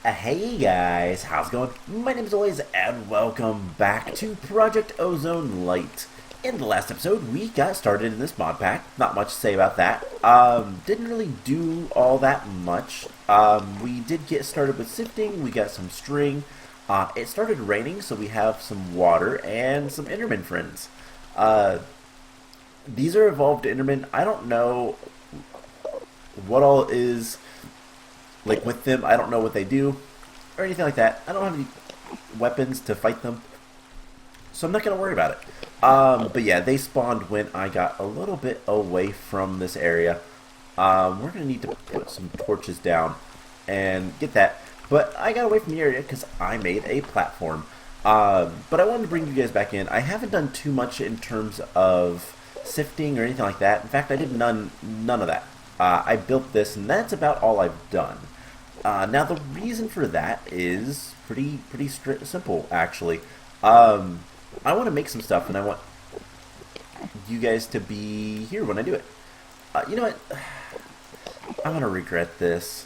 Hey guys, how's it going? My name is always and welcome back to Project Ozone Lite. In the last episode, we got started in this mod pack. Not much to say about that. Didn't really do all that much. We did get started with sifting. We got some string. It started raining, so we have some water and some Enderman friends. These are evolved Enderman. I don't know what all is like with them. I don't know what they do or anything like that. I don't have any weapons to fight them, so I'm not going to worry about it. But yeah, they spawned when I got a little bit away from this area. We're going to need to put some torches down and get that. But I got away from the area because I made a platform. But I wanted to bring you guys back in. I haven't done too much in terms of sifting or anything like that. In fact, I did none of that. I built this, and that's about all I've done. Now, the reason for that is pretty simple, actually. I want to make some stuff, and I want you guys to be here when I do it. You know what? I'm going to regret this.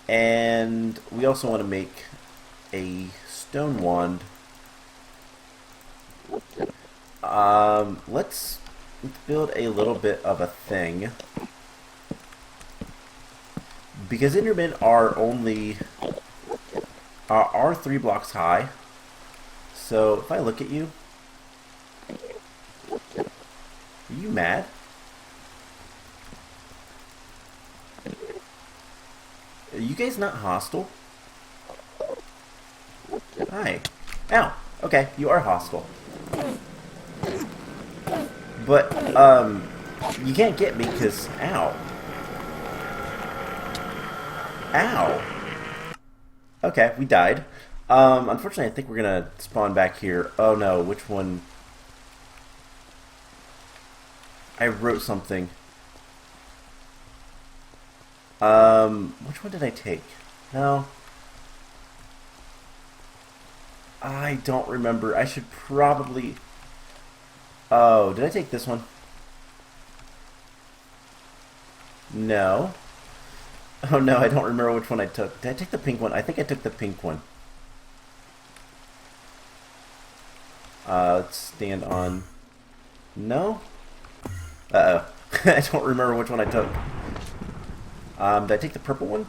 And we also want to make a stone wand. Let's build a little bit of a thing. Because Endermen are only are 3 blocks high. So if I look at you, are you mad? Are you guys not hostile? Hi. Ow. Okay, you are hostile. But, you can't get me because, ow. Ow. Okay, we died. Unfortunately, I think we're gonna spawn back here. Oh no, which one? I wrote something. Which one did I take? No. I don't remember. I should probably... Oh, did I take this one? No. Oh no, I don't remember which one I took. Did I take the pink one? I think I took the pink one. Let's stand on... No? Uh-oh. I don't remember which one I took. Did I take the purple one?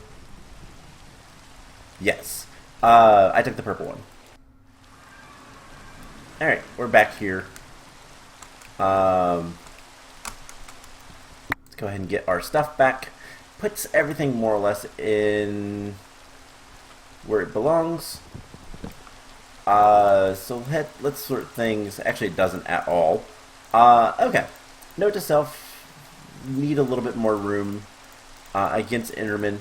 Yes. I took the purple one. Alright, we're back here. Let's go ahead and get our stuff back. Puts everything more or less in where it belongs. So let's sort things. Actually, it doesn't at all. Okay. Note to self: need a little bit more room against Endermen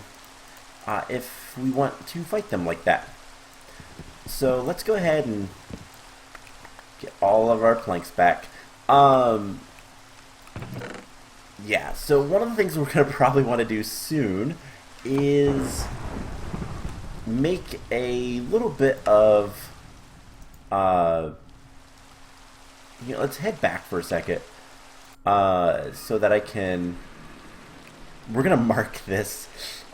if we want to fight them like that. So let's go ahead and get all of our planks back. Yeah, so one of the things we're going to probably want to do soon is make a little bit of, let's head back for a second, so that I can, we're going to mark this,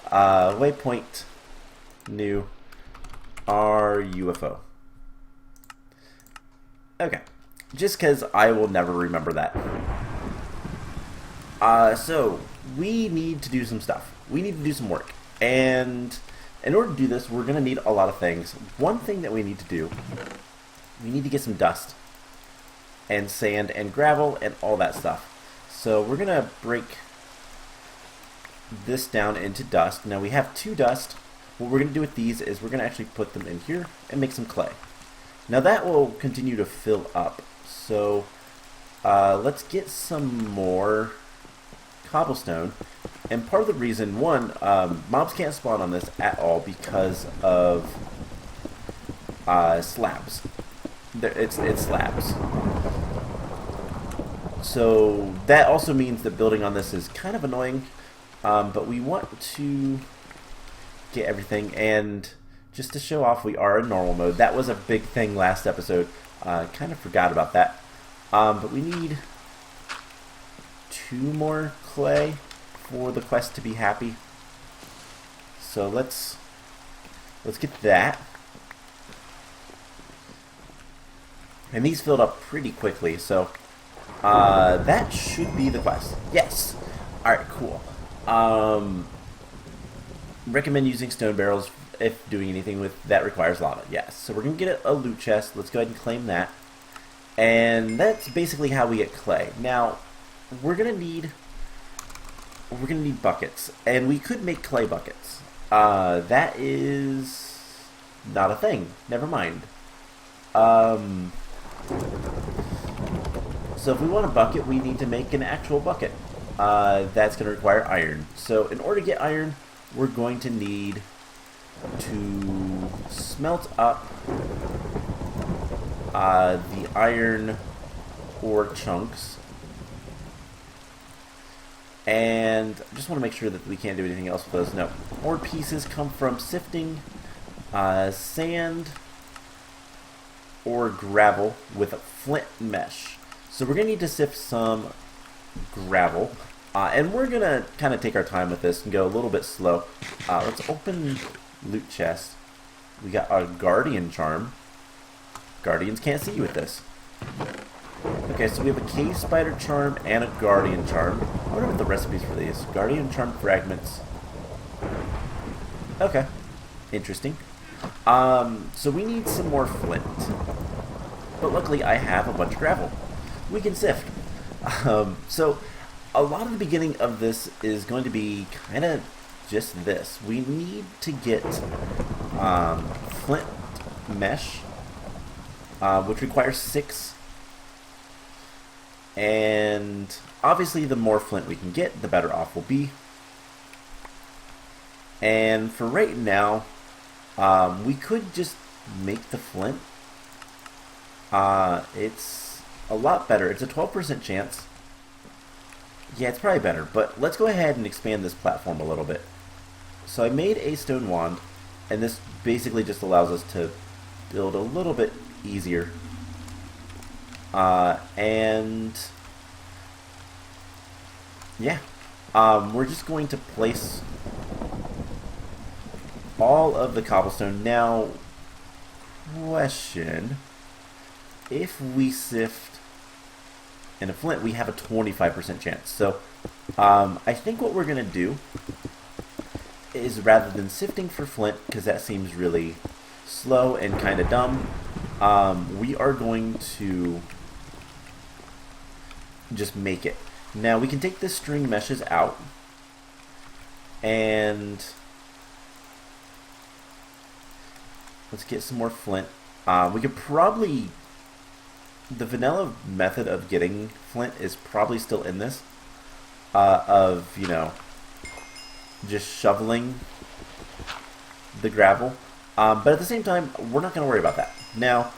waypoint, new, our UFO. Okay, just because I will never remember that. So, we need to do some stuff. We need to do some work. And in order to do this, we're going to need a lot of things. One thing that we need to do, we need to get some dust. And sand and gravel and all that stuff. So, we're going to break this down into dust. Now, we have 2 dust. What we're going to do with these is we're going to actually put them in here and make some clay. Now, that will continue to fill up. So, let's get some more cobblestone. And part of the reason, one, mobs can't spawn on this at all because of slabs. It's slabs. So that also means that building on this is kind of annoying, but we want to get everything. And just to show off, we are in normal mode. That was a big thing last episode. Kind of forgot about that. But we need 2 more clay for the quest to be happy. So let's get that. And these filled up pretty quickly, so that should be the quest. Yes. All right, cool. Recommend using stone barrels if doing anything with that requires lava. Yes. So we're gonna get a loot chest. Let's go ahead and claim that. And that's basically how we get clay. Now we're gonna need buckets, and we could make clay buckets. That is not a thing. Never mind. So if we want a bucket, we need to make an actual bucket. That's going to require iron. So in order to get iron, we're going to need to smelt up the iron ore chunks. And I just want to make sure that we can't do anything else with those. No. Ore pieces come from sifting sand or gravel with a flint mesh. So we're going to need to sift some gravel. And we're going to kind of take our time with this and go a little bit slow. Let's open loot chest. We got a guardian charm. Guardians can't see you with this. Okay, so we have a cave spider charm and a guardian charm. I wonder what the recipes for these. Guardian charm fragments. Okay. Interesting. So we need some more flint. But luckily I have a bunch of gravel. We can sift. So a lot of the beginning of this is going to be kind of just this. We need to get flint mesh, which requires 6. And obviously the more flint we can get, the better off we'll be. And for right now, we could just make the flint. It's a lot better. It's a 12% chance. Yeah, it's probably better, but let's go ahead and expand this platform a little bit. So I made a stone wand, and this basically just allows us to build a little bit easier. And yeah, we're just going to place all of the cobblestone. Now, question, if we sift in a flint, we have a 25% chance. So I think what we're going to do is, rather than sifting for flint, because that seems really slow and kind of dumb, we are going to just make it. Now we can take the string meshes out, and let's get some more flint. We could probably, the vanilla method of getting flint is probably still in this, of, you know, just shoveling the gravel. But at the same time, we're not going to worry about that. Now,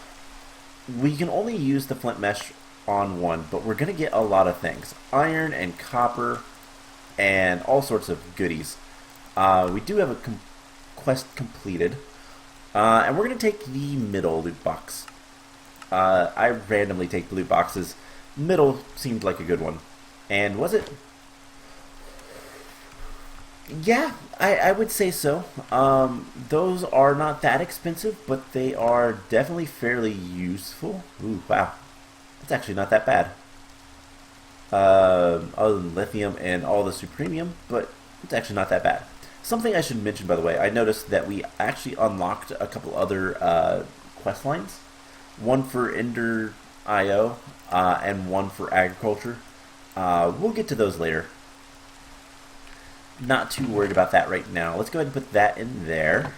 we can only use the flint mesh on one, but we're going to get a lot of things. Iron and copper and all sorts of goodies. We do have a quest completed. And we're going to take the middle loot box. I randomly take the loot boxes. Middle seemed like a good one. And was it? Yeah, I would say so. Those are not that expensive, but they are definitely fairly useful. Ooh, wow. It's actually not that bad. Other than lithium and all the supremium, but it's actually not that bad. Something I should mention, by the way, I noticed that we actually unlocked a couple other quest lines. One for Ender IO and one for agriculture. We'll get to those later. Not too worried about that right now. Let's go ahead and put that in there.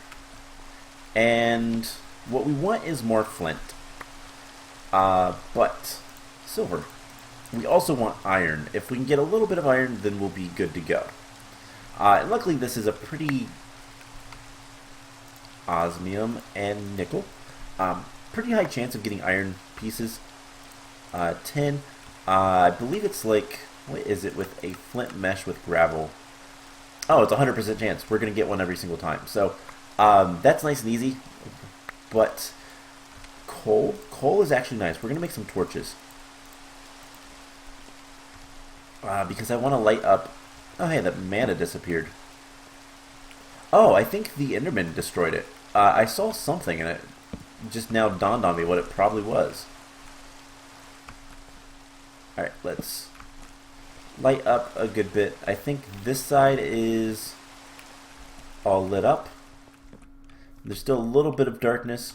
And what we want is more flint. But silver. We also want iron. If we can get a little bit of iron, then we'll be good to go. And luckily this is a pretty osmium and nickel. Pretty high chance of getting iron pieces. 10. I believe it's like, what is it with a flint mesh with gravel? Oh, it's a 100% chance. We're going to get one every single time. So that's nice and easy. But coal is actually nice. We're going to make some torches. Because I want to light up. Oh, hey, that mana disappeared. Oh, I think the Enderman destroyed it. I saw something and it just now dawned on me what it probably was. Alright, let's light up a good bit. I think this side is all lit up. There's still a little bit of darkness.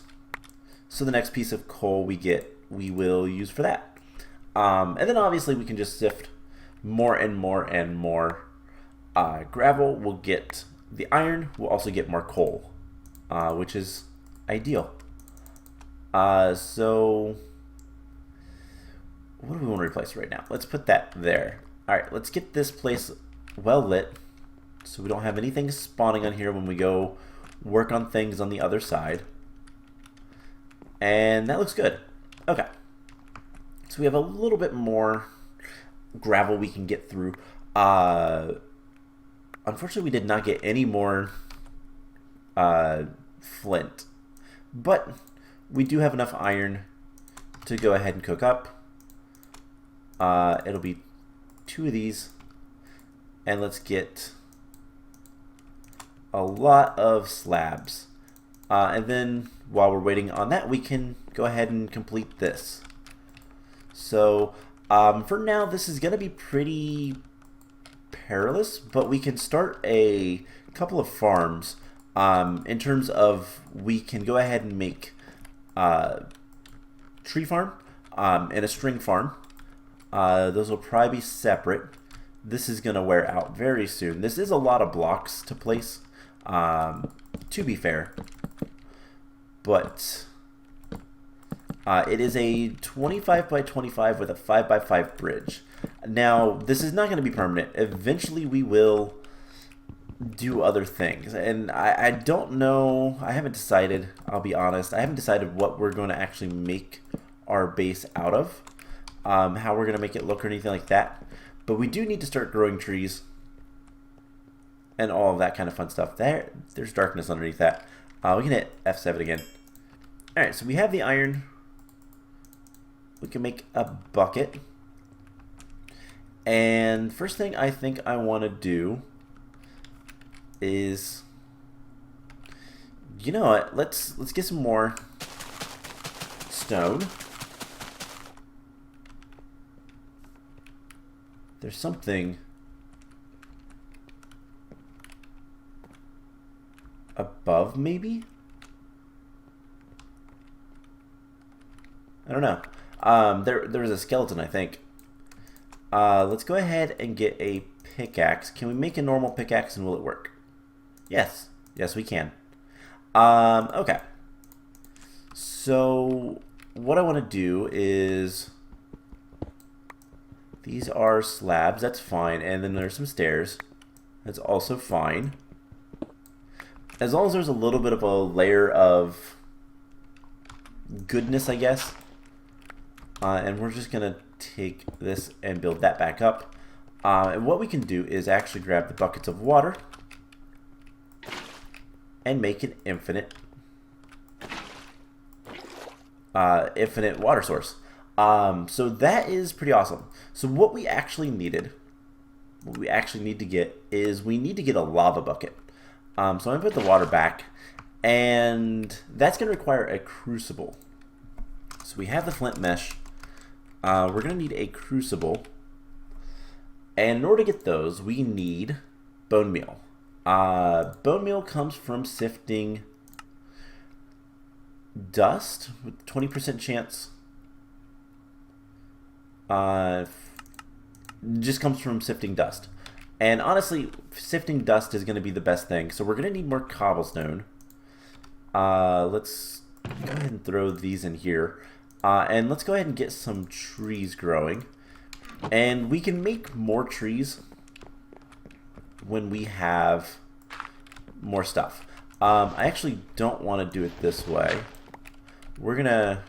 So the next piece of coal we get, we will use for that. And then obviously we can just sift more and more and more gravel. We'll get the iron. We'll also get more coal, which is ideal. So what do we want to replace right now? Let's put that there. Alright, let's get this place well lit so we don't have anything spawning on here when we go work on things on the other side. And that looks good. Okay. So we have a little bit more gravel we can get through. Unfortunately, we did not get any more flint. But we do have enough iron to go ahead and cook up. It'll be 2 of these. And let's get a lot of slabs. And then while we're waiting on that, we can go ahead and complete this. So for now, this is going to be pretty perilous, but we can start a couple of farms in terms of we can go ahead and make tree farm and a string farm. Those will probably be separate. This is going to wear out very soon. This is a lot of blocks to place, to be fair. But it is a 25 by 25 with a 5 by 5 bridge. Now, this is not going to be permanent. Eventually, we will do other things. And I don't know. I haven't decided, I'll be honest. I haven't decided what we're going to actually make our base out of. How we're going to make it look or anything like that. But we do need to start growing trees. And all of that kind of fun stuff. There's darkness underneath that. We can hit F7 again. Alright, so we have the iron. We can make a bucket. And first thing I think I want to do is, you know what, let's get some more stone. There's something above, maybe? I don't know. There was a skeleton, I think. Let's go ahead and get a pickaxe. Can we make a normal pickaxe and will it work? Yes. Yes, we can. Okay. So, what I want to do is, these are slabs. That's fine. And then there's some stairs. That's also fine. As long as there's a little bit of a layer of goodness, I guess. And we're just going to take this and build that back up. And what we can do is actually grab the buckets of water and make an infinite water source. So that is pretty awesome. So what we actually need to get is we need to get a lava bucket. So I'm going to put the water back, and that's going to require a crucible. So we have the flint mesh. We're going to need a crucible. And in order to get those, we need bone meal. Bone meal comes from sifting dust with 20% chance. Just comes from sifting dust. And honestly, sifting dust is going to be the best thing. So we're going to need more cobblestone. Let's go ahead and throw these in here. And let's go ahead and get some trees growing. And we can make more trees when we have more stuff. I actually don't want to do it this way. We're going to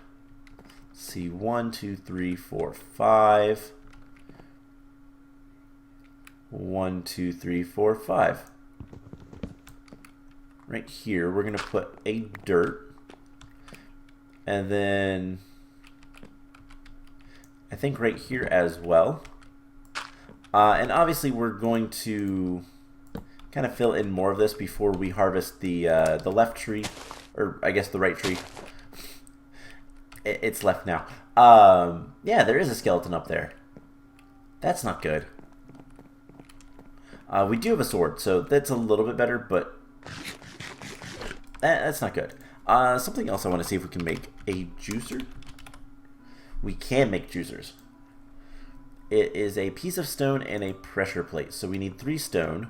see 1, 2, 3, 4, 5. 1, 2, 3, 4, 5. Right here, we're going to put a dirt. And then I think right here as well. And obviously we're going to kind of fill in more of this before we harvest the left tree, or I guess the right tree. It's left now. Yeah, there is a skeleton up there. That's not good. We do have a sword, so that's a little bit better, but that's not good. Something else I want to see if we can make a juicer. We can make juicers. It is a piece of stone and a pressure plate. So we need 3 stone,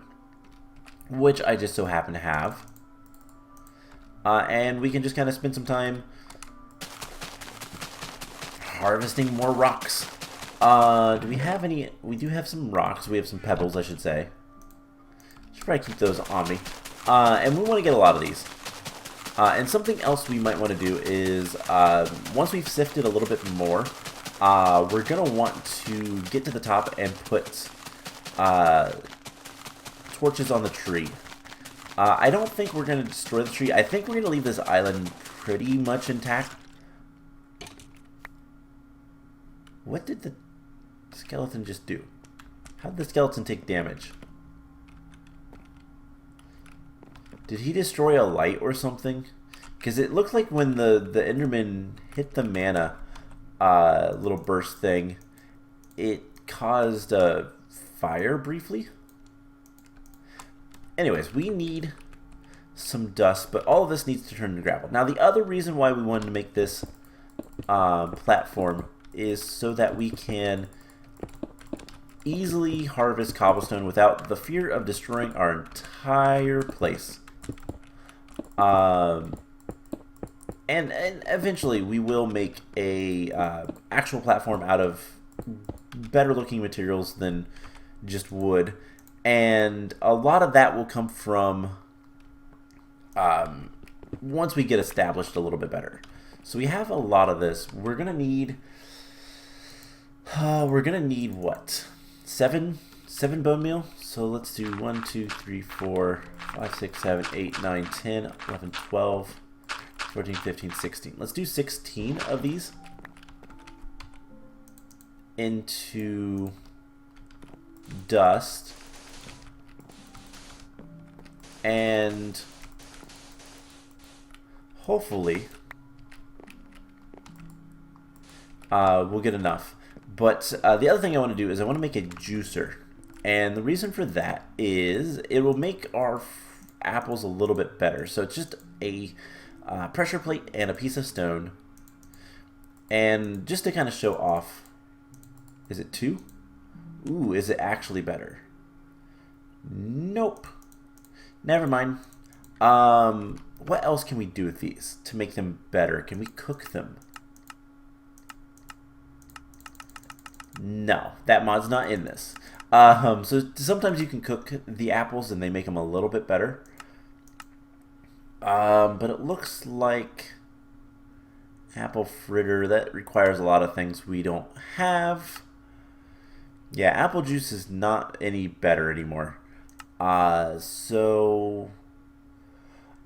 which I just so happen to have. And we can just kind of spend some time harvesting more rocks. Do we have any? We do have some rocks. We have some pebbles, I should say. Should probably keep those on me. And we want to get a lot of these. And something else we might want to do is, once we've sifted a little bit more, we're going to want to get to the top and put torches on the tree. I don't think we're going to destroy the tree. I think we're going to leave this island pretty much intact. What did the skeleton just do? How did the skeleton take damage? Did he destroy a light or something? Because it looked like when the Enderman hit the mana little burst thing, it caused a fire briefly. Anyways, we need some dust, but all of this needs to turn into gravel. Now, the other reason why we wanted to make this platform is so that we can easily harvest cobblestone without the fear of destroying our entire place. And eventually we will make a actual platform out of better looking materials than just wood, and a lot of that will come from once we get established a little bit better. So we have a lot of this. We're gonna need what? 7 bone meal. So let's do 1, 2, 3, 4, 5, 6, 7, 8, 9, 10, 11, 12, 14, 15, 16. Let's do 16 of these into dust, and hopefully we'll get enough. But the other thing I want to do is I want to make a juicer. And the reason for that is it will make our apples a little bit better. So it's just a pressure plate and a piece of stone. And just to kind of show off, is it 2? Ooh, is it actually better? Nope. Never mind. What else can we do with these to make them better? Can we cook them? No, that mod's not in this. So sometimes you can cook the apples and they make them a little bit better. But it looks like apple fritter, that requires a lot of things we don't have. Yeah, apple juice is not any better anymore. So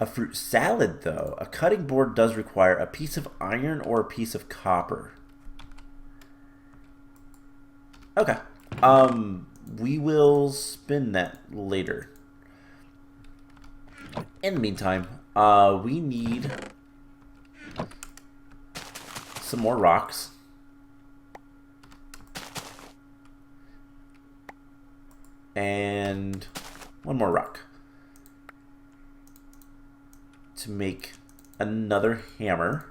a fruit salad, though, a cutting board does require a piece of iron or a piece of copper. Okay. We will spin that later. In the meantime, we need some more rocks. And one more rock to make another hammer.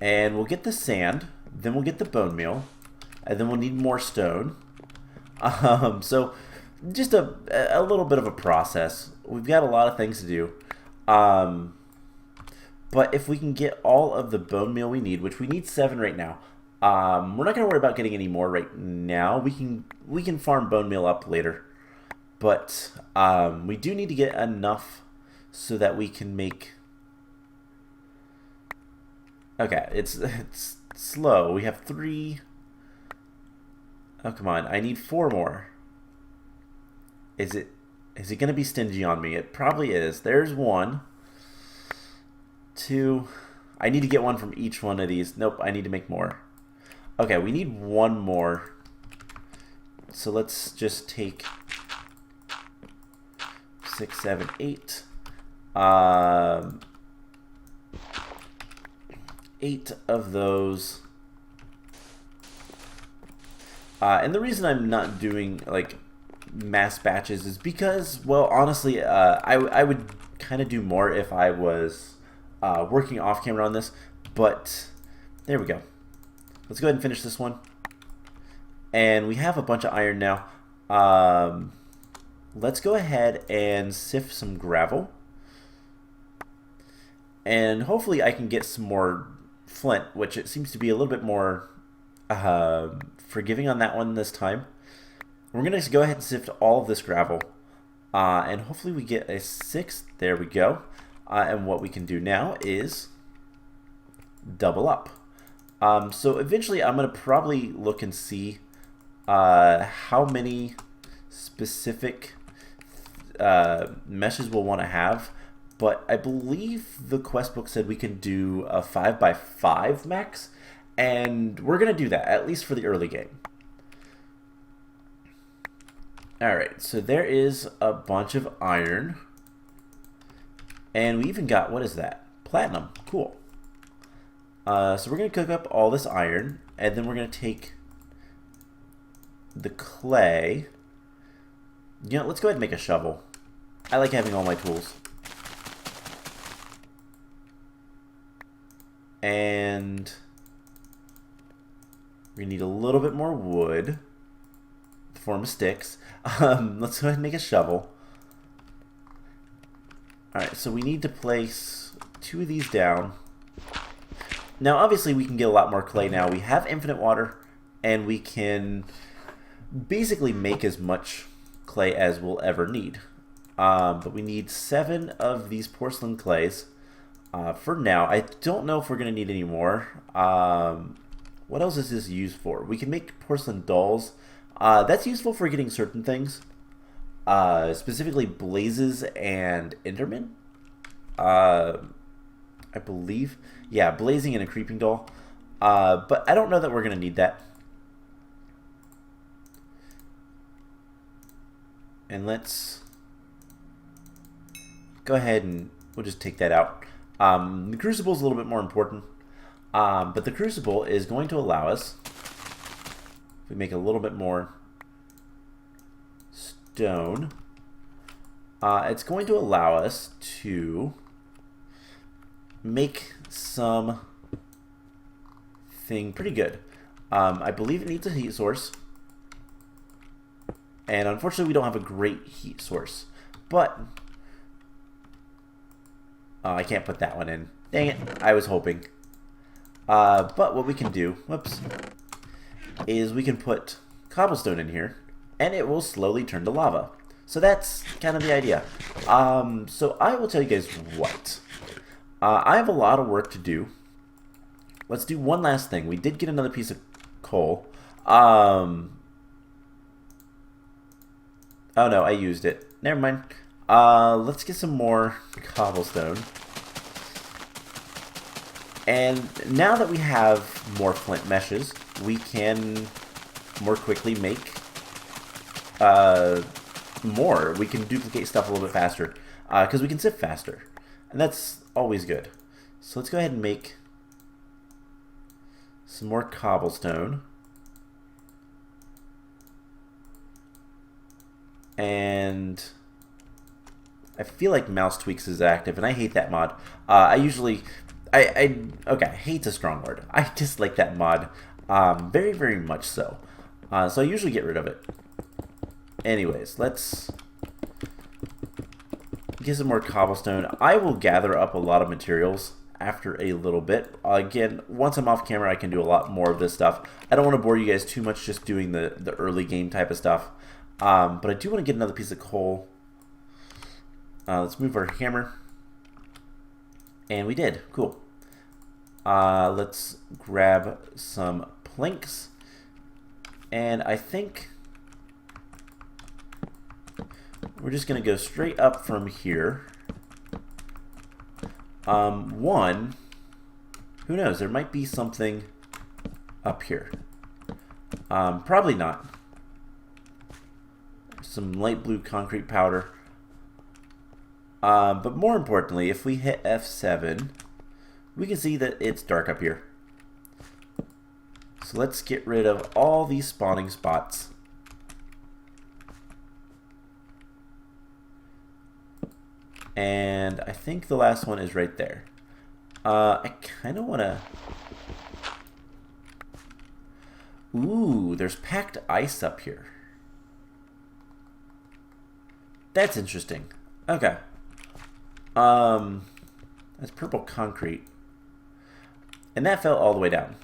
And we'll get the sand, then we'll get the bone meal, and then we'll need more stone. So just a little bit of a process. We've got a lot of things to do. But if we can get all of the bone meal we need, which we need 7 right now, we're not going to worry about getting any more right now. We can farm bone meal up later. But we do need to get enough so that we can make... Okay, it's slow. We have 3. Oh, come on. I need 4 more. Is it going to be stingy on me? It probably is. There's 1. 2. I need to get 1 from each one of these. Nope, I need to make more. Okay, we need 1 more So let's just take 6, 7, 8. 8 of those. And the reason I'm not doing like mass batches is because, well, honestly, I would kind of do more if I was working off camera on this. But there we go. Let's go ahead and finish this one. And we have a bunch of iron now. Let's go ahead and sift some gravel. And hopefully I can get some more flint, which it seems to be a little bit more forgiving on that one this time. We're going to go ahead and sift all of this gravel. And hopefully we get a 6. There we go. And what we can do now is double up. So eventually I'm going to probably look and see how many specific meshes we'll want to have. But I believe the quest book said we can do a 5x5 max. And we're going to do that, at least for the early game. Alright, so there is a bunch of iron. And we even got, what is that? Platinum. Cool. So we're going to cook up all this iron. And then we're going to take the clay. You know, let's go ahead and make a shovel. I like having all my tools. And we need a little bit more wood in the form of sticks. Let's go ahead and make a shovel. Alright, so we need to place 2 of these down. Now, obviously, we can get a lot more clay now. We have infinite water, and we can basically make as much clay as we'll ever need. But we need 7 of these porcelain clays. For now, I don't know if we're going to need any more. What else is this used for? We can make porcelain dolls. That's useful for getting certain things. Specifically blazes and endermen. I believe. Yeah, blazing and a creeping doll. But I don't know that we're going to need that. And let's go ahead and we'll just take that out. The Crucible is a little bit more important, but the Crucible is going to allow us, if we make a little bit more stone, it's going to allow us to make some thing pretty good. I believe it needs a heat source, and unfortunately we don't have a great heat source, but I can't put that one in. Dang it, I was hoping. But what we can do, whoops, is we can put cobblestone in here, and it will slowly turn to lava. So that's kind of the idea. So I will tell you guys what. I have a lot of work to do. Let's do one last thing. We did get another piece of coal. Oh no, I used it. Never mind. Let's get some more cobblestone. And now that we have more flint meshes, we can more quickly make more. We can duplicate stuff a little bit faster because we can sift faster. And that's always good. So let's go ahead and make some more cobblestone. And I feel like mouse tweaks is active, and I hate that mod. Okay, hate's a strong word. I dislike that mod very, very much so. So I usually get rid of it. Anyways, let's get some more cobblestone. I will gather up a lot of materials after a little bit. Again, once I'm off camera, I can do a lot more of this stuff. I don't want to bore you guys too much just doing the early game type of stuff. But I do want to get another piece of coal. Let's move our hammer. And we did. Cool. Let's grab some planks. And I think we're just going to go straight up from here. Who knows? There might be something up here. Probably not. some light blue concrete powder. But more importantly, if we hit F7, we can see that it's dark up here. So let's get rid of all these spawning spots. And I think the last one is right there. I kind of want to... Ooh, there's packed ice up here. That's interesting. Okay. That's purple concrete. And that fell all the way down.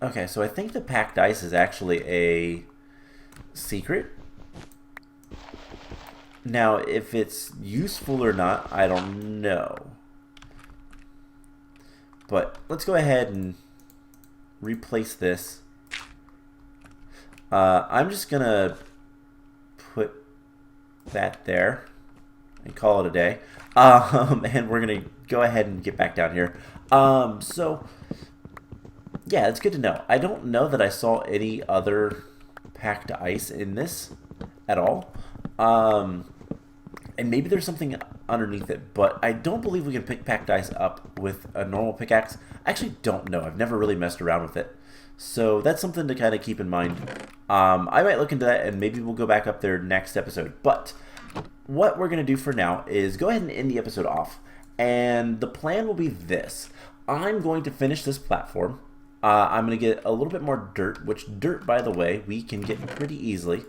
Okay, so I think the packed ice is actually a secret. Now, if it's useful or not, I don't know. But let's go ahead and replace this. I'm just going to put that there and call it a day. And we're going to go ahead and get back down here. So, yeah, it's good to know. I don't know that I saw any other packed ice in this at all. And maybe there's something underneath it, but I don't believe we can pick packed ice up with a normal pickaxe. I actually don't know. I've never really messed around with it. So that's something to kind of keep in mind. I might look into that, and maybe we'll go back up there next episode. But what we're going to do for now is go ahead and end the episode off. And the plan will be this. I'm going to finish this platform. I'm going to get a little bit more dirt, which dirt, by the way, we can get pretty easily.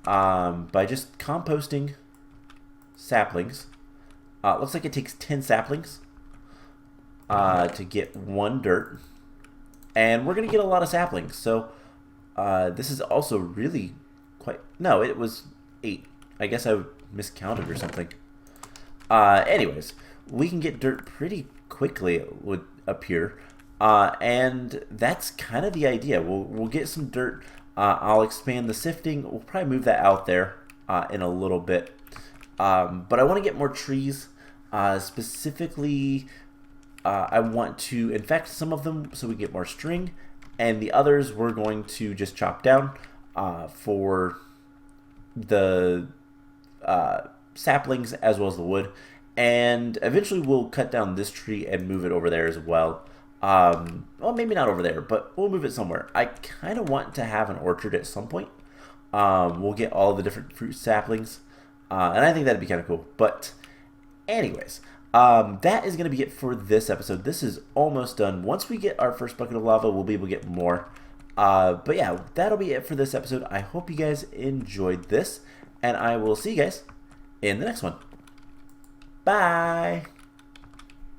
By just composting saplings. Looks like it takes 10 saplings to get 1 dirt. And we're going to get a lot of saplings. So this is also really quite... No, it was 8. I guess I miscounted or something. Anyways, we can get dirt pretty quickly, it would appear. And that's kind of the idea. We'll get some dirt. I'll expand the sifting. We'll probably move that out there in a little bit. But I want to get more trees. Specifically, I want to infect some of them so we get more string. And the others we're going to just chop down for the saplings as well as the wood. And eventually we'll cut down this tree and move it over there as well. Well, maybe not over there, but we'll move it somewhere. I kind of want to have an orchard at some point. We'll get all the different fruit saplings, and I think that'd be kind of cool. But anyways, that is going to be it for this episode. This is almost done. Once we get our first bucket of lava, we'll be able to get more. But yeah, that'll be it for this episode. I hope you guys enjoyed this, and I will see you guys in the next one. Bye!